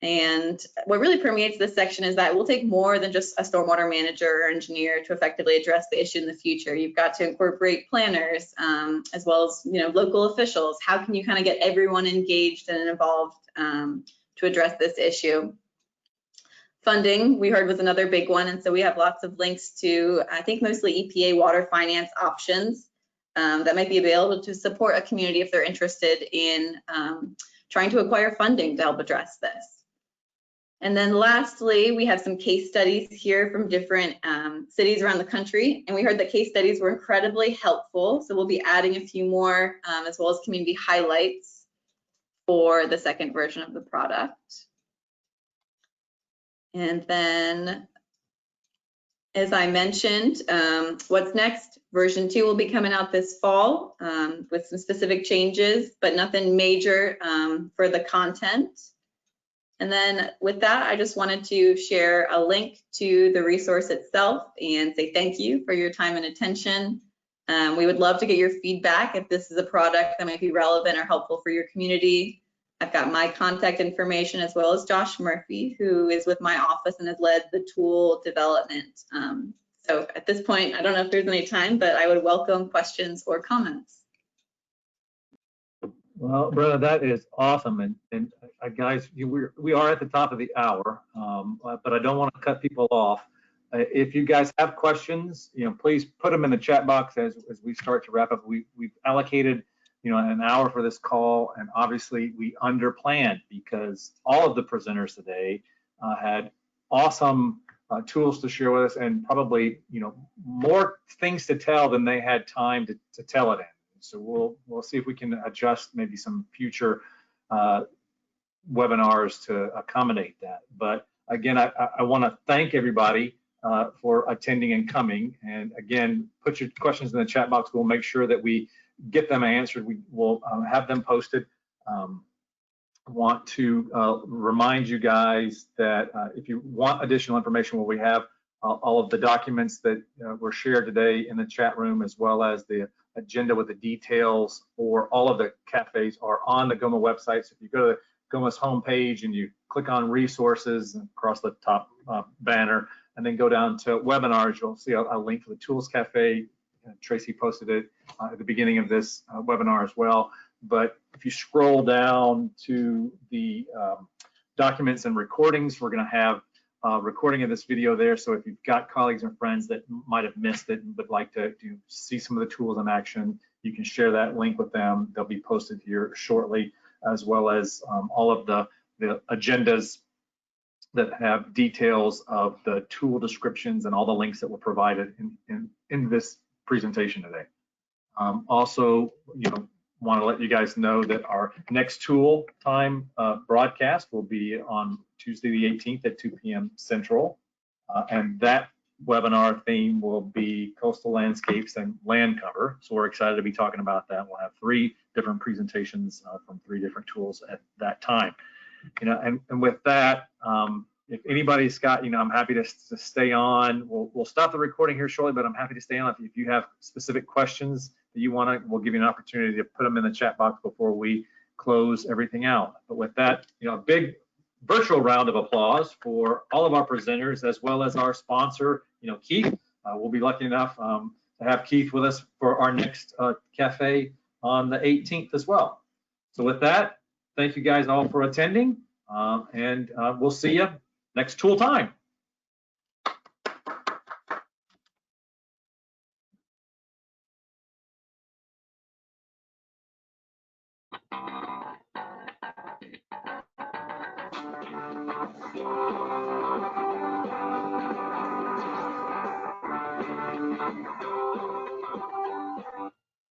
And what really permeates this section is that it will take more than just a stormwater manager or engineer to effectively address the issue in the future. You've got to incorporate planners as well as local officials. How can you kind of get everyone engaged and involved to address this issue? Funding, we heard, was another big one. And so we have lots of links to, I think, mostly EPA water finance options that might be available to support a community if they're interested in trying to acquire funding to help address this. And then lastly, we have some case studies here from different cities around the country. And we heard that case studies were incredibly helpful. So we'll be adding a few more as well as community highlights for the second version of the product. And then, as I mentioned, what's next? Version 2 will be coming out this fall with some specific changes, but nothing major for the content. And then with that, I just wanted to share a link to the resource itself and say thank you for your time and attention. We would love to get your feedback if this is a product that might be relevant or helpful for your community. I've got my contact information as well as Josh Murphy, who is with my office and has led the tool development. So at this point, I don't know if there's any time, but I would welcome questions or comments. Well, Brenna, that is awesome. And guys, we are at the top of the hour, but I don't want to cut people off. If you guys have questions, please put them in the chat box as we start to wrap up. We've allocated, an hour for this call, and obviously we underplanned because all of the presenters today had awesome tools to share with us, and probably, more things to tell than they had time to tell it in. So we'll see if we can adjust maybe some future webinars to accommodate that. But again, I want to thank everybody for attending and coming. And again, put your questions in the chat box. We'll make sure that we get them answered. We will have them posted. I want to remind you guys that if you want additional information, we have all of the documents that were shared today in the chat room, as well as the agenda with the details for all of the cafes are on the GOMA website. So if you go to GOMA's homepage and you click on resources across the top banner, and then go down to webinars, you'll see a link for the Tools Cafe. Tracy posted it at the beginning of this webinar as well. But if you scroll down to the documents and recordings, we're going to have recording of this video there. So if you've got colleagues and friends that might have missed it and would like to see some of the tools in action, you can share that link with them. They'll be posted here shortly, as well as all of the agendas that have details of the tool descriptions and all the links that were provided in this presentation today. Also, want to let you guys know that our next tool time broadcast will be on Tuesday the 18th at 2 p.m. Central. And that webinar theme will be coastal landscapes and land cover. So we're excited to be talking about that. We'll have 3 different presentations from 3 different tools at that time. And with that, if anybody's got, I'm happy to stay on. We'll stop the recording here shortly, but I'm happy to stay on. If you have specific questions that you want to, we'll give you an opportunity to put them in the chat box before we close everything out. But with that, a big virtual round of applause for all of our presenters, as well as our sponsor, Keith. We'll be lucky enough to have Keith with us for our next cafe on the 18th as well. So with that, thank you guys all for attending, and we'll see you next tool time.